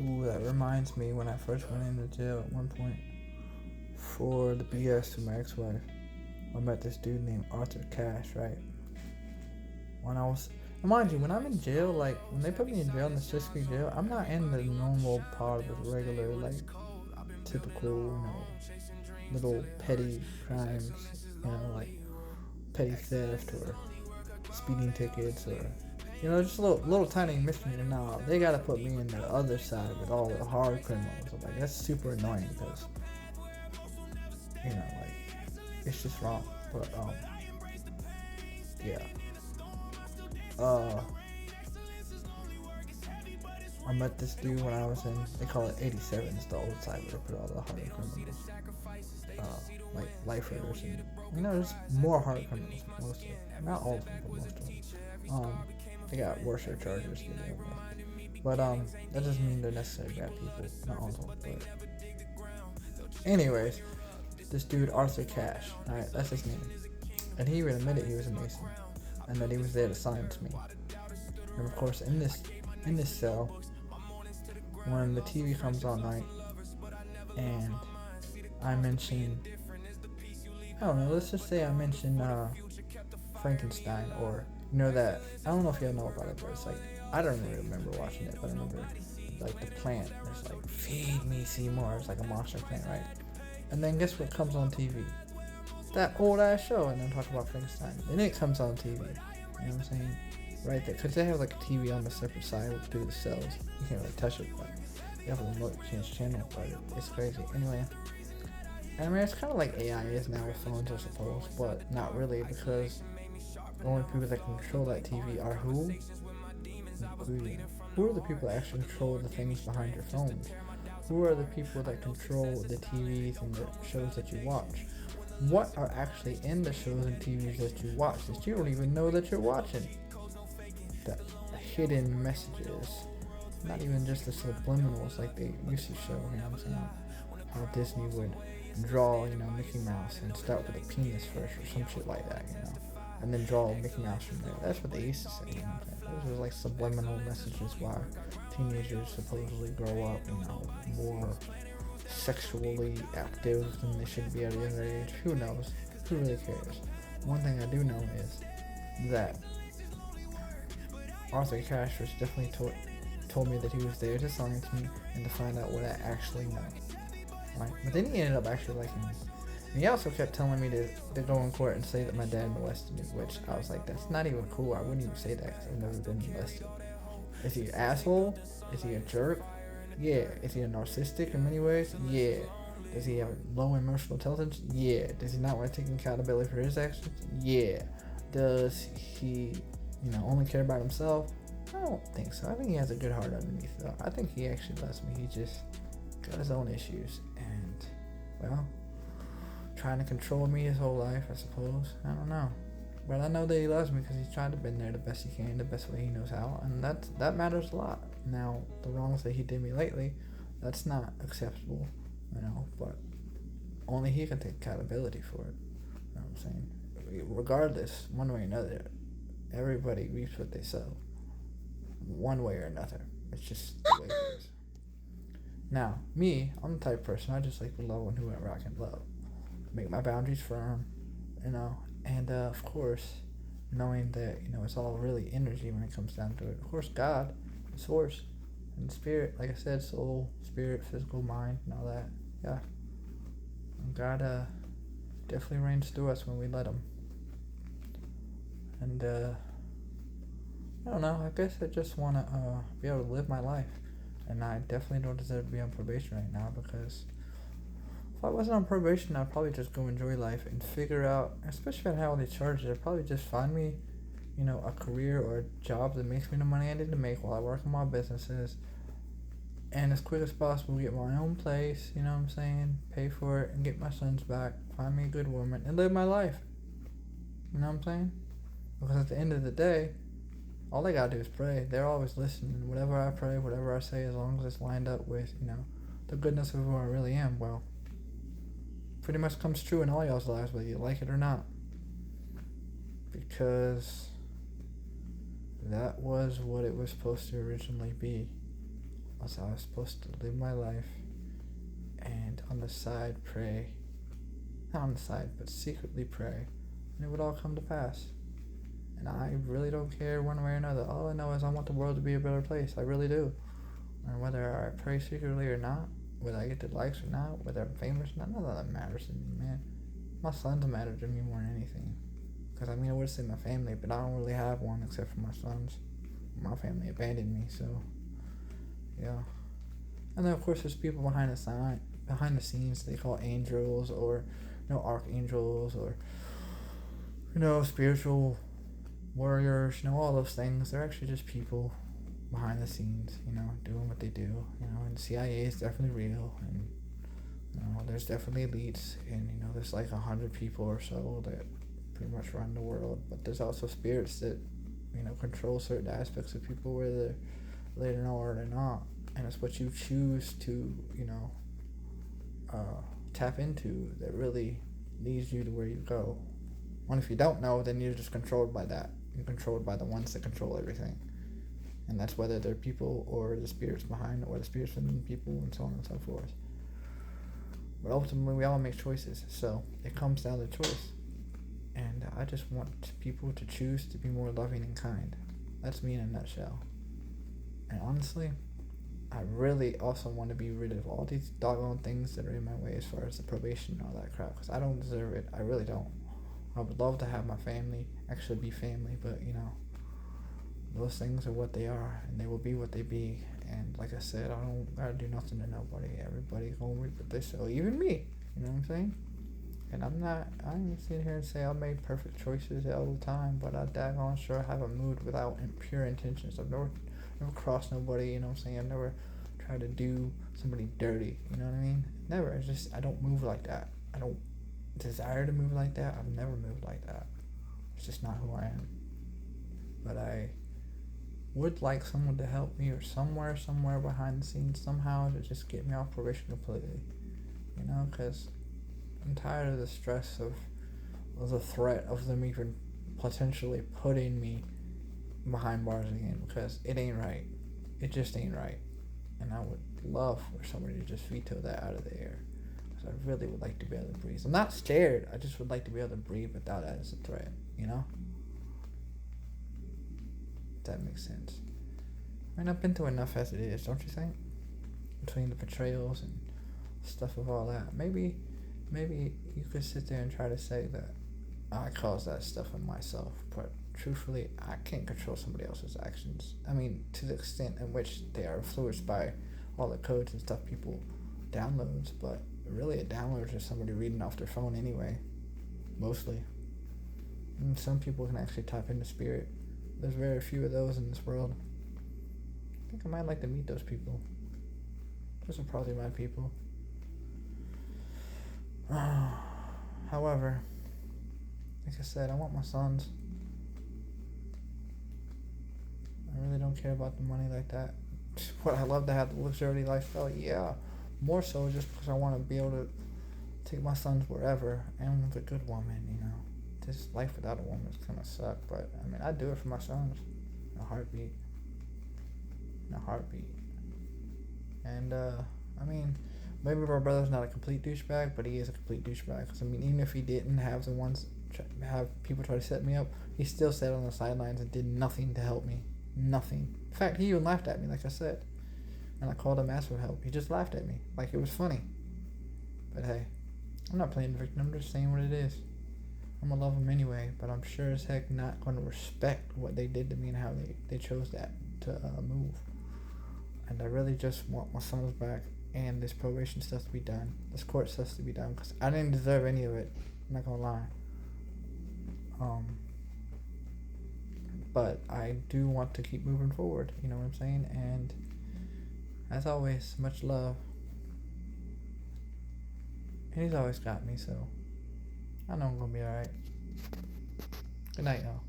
Ooh, that reminds me when I first went into jail at one point for the BS to my ex-wife. I met this dude named Arthur Cash, right? When I was, mind you, when I'm in jail, like when they put me in jail in the Siskiyou jail, I'm not in the normal part of the regular, like typical, little petty crimes, like petty theft or speeding tickets or just little tiny misdemeanor. No, they gotta put me in the other side with all the hard criminals. I'm like, that's super annoying because like it's just wrong. But yeah. Uh, I met this dude when I was in. They call it 87. It's the old side where they put all the hard criminals, like lifers and there's more hard criminals. Most of them, not all of them, but most of them. They got worse charges to deal with. But that doesn't mean they're necessarily bad people. Not all of them. But anyways, this dude Arthur Cash. All right, that's his name. And he even admitted he was a Mason, and that he was there to silence me. And of course, in this cell, when the TV comes on night, and I mention, I don't know, let's just say I mention Frankenstein, or that, I don't know if y'all know about it, but it's like, I don't really remember watching it, but I remember like the plant. It's like, feed me Seymour. It's like a monster plant, right? And then guess what comes on TV? That old ass show, and then talk about Frankenstein. And it comes on TV. You know what I'm saying? Right there, because they have like a TV on the separate side through the cells. You can't really touch it, but you have a remote to change channel. But it's crazy. Anyway, I mean, it's kind of like AI is now with phones, I suppose, but not really, because the only people that control that TV are who? Who are the people that actually control the things behind your phones? Who are the people that control the TVs and the shows that you watch? What are actually in the shows and TVs that you watch that you don't even know that you're watching? The hidden messages, not even just the subliminals like they used to show. You know what I'm saying? How Disney would draw, Mickey Mouse and start with a penis first or some shit like that, and then draw Mickey Mouse from there. That's what they used to say. You know what I'm saying? Those are like subliminal messages why teenagers supposedly grow up, more sexually active than they should be at a younger age. Who knows? Who really cares? One thing I do know is that Arthur Cash was definitely told me that he was there to silence me and to find out what I actually know. Right? But then he ended up actually liking me. And he also kept telling me to go in court and say that my dad molested me, which I was like, that's not even cool. I wouldn't even say that because I've never been molested. Is he an asshole? Is he a jerk? Yeah. Is he a narcissistic in many ways? Yeah. Does he have low emotional intelligence? Yeah. Does he not want to take accountability for his actions? Yeah. Does he, only care about himself? I don't think so. I think he has a good heart underneath, though. I think he actually loves me. He just got his own issues. And, well, trying to control me his whole life, I suppose. I don't know. But I know that he loves me because he's tried to been there the best he can, the best way he knows how. And that matters a lot. Now, the wrongs that he did me lately, that's not acceptable, but only he can take accountability for it. You know what I'm saying? Regardless, one way or another, everybody reaps what they sow. One way or another. It's just the way it is. Now, me, I'm the type of person, I just like to love whoever I can love. Make my boundaries firm, and of course, knowing that, it's all really energy when it comes down to it. Of course, God, the source, and spirit, like I said, soul, spirit, physical, mind, and all that. Yeah. And God definitely reigns through us when we let him. And I don't know, I guess I just want to be able to live my life. And I definitely don't deserve to be on probation right now, because if I wasn't on probation, I'd probably just go enjoy life and figure out, especially if I had all these charges, I'd probably just find me, a career or a job that makes me the money I need to make while I work on my businesses. And as quick as possible, get my own place, you know what I'm saying? Pay for it and get my sons back, find me a good woman, and live my life. You know what I'm saying? Because at the end of the day, all I gotta do is pray. They're always listening. Whatever I pray, whatever I say, as long as it's lined up with, the goodness of who I really am, well, pretty much comes true in all y'all's lives, whether you like it or not. Because that was what it was supposed to originally be. was I was supposed to live my life and on the side pray. Not on the side, but secretly pray. And it would all come to pass. And I really don't care one way or another. All I know is I want the world to be a better place. I really do. And whether I pray secretly or not, whether I get the likes or not, whether I'm famous or not, none of that matters to me, man. My sons matter to me more than anything. Because, I mean, I would say my family, but I don't really have one except for my sons. My family abandoned me, so, yeah. And then, of course, there's people behind the scenes they call angels or, archangels or, spiritual warriors, all those things. They're actually just people behind the scenes, doing what they do, and the CIA is definitely real, and, there's definitely elites, and, there's like 100 people or so that pretty much run the world, but there's also spirits that, control certain aspects of people, whether they know or they're not, and it's what you choose to, tap into that really leads you to where you go. And if you don't know, then you're just controlled by that. You're controlled by the ones that control everything. And that's whether they're people or the spirits behind or the spirits within people and so on and so forth. But ultimately, we all make choices. So it comes down to choice. And I just want people to choose to be more loving and kind. That's me in a nutshell. And honestly, I really also want to be rid of all these doggone things that are in my way as far as the probation and all that crap. Because I don't deserve it. I really don't. I would love to have my family actually be family, but those things are what they are, and they will be what they be. And like I said, I don't gotta do nothing to nobody. Everybody gonna reap what they sow, even me. You know what I'm saying? And I ain't sitting here and say I made perfect choices all the time, but I daggone sure haven't moved without pure intentions. I've never crossed nobody. You know what I'm saying? I've never tried to do somebody dirty. You know what I mean? Never. It's just I don't move like that. I don't desire to move like that. I've never moved like that. It's just not who I am. But I would like someone to help me, or somewhere behind the scenes somehow to just get me off probation completely. Because I'm tired of the stress of the threat of them even potentially putting me behind bars again, because it ain't right. It just ain't right. And I would love for somebody to just veto that out of the air. I really would like to be able to breathe. I'm not scared. I just would like to be able to breathe without that as a threat, If that makes sense. I mean, I've been through enough as it is, don't you think? Between the betrayals and stuff of all that. Maybe you could sit there and try to say that I caused that stuff on myself, but truthfully, I can't control somebody else's actions. I mean, to the extent in which they are influenced by all the codes and stuff people downloads, but really a download is just somebody reading off their phone anyway, mostly. And some people can actually tap into spirit. There's very few of those in this world. I think I might like to meet those people. Those are probably my people. However, like I said, I want my sons. I really don't care about the money like that. Would I love to have the luxury lifestyle? Yeah. More so just because I want to be able to take my sons wherever, and with a good woman, This life without a woman is kind of suck, but, I mean, I'd do it for my sons. In a heartbeat. And, I mean, maybe my brother's not a complete douchebag, but he is a complete douchebag. Because, I mean, even if he didn't have people try to set me up, he still sat on the sidelines and did nothing to help me. Nothing. In fact, he even laughed at me, like I said. And I called him, asked for help. He just laughed at me, like it was funny. But hey, I'm not playing the victim. I'm just saying what it is. I'm gonna love them anyway, but I'm sure as heck not gonna respect what they did to me and how they chose that to move. And I really just want my sons back, and this probation stuff to be done, this court stuff to be done, because I didn't deserve any of it. I'm not gonna lie. But I do want to keep moving forward. You know what I'm saying? And as always, much love. And he's always got me, so I know I'm gonna be alright. Good night, y'all.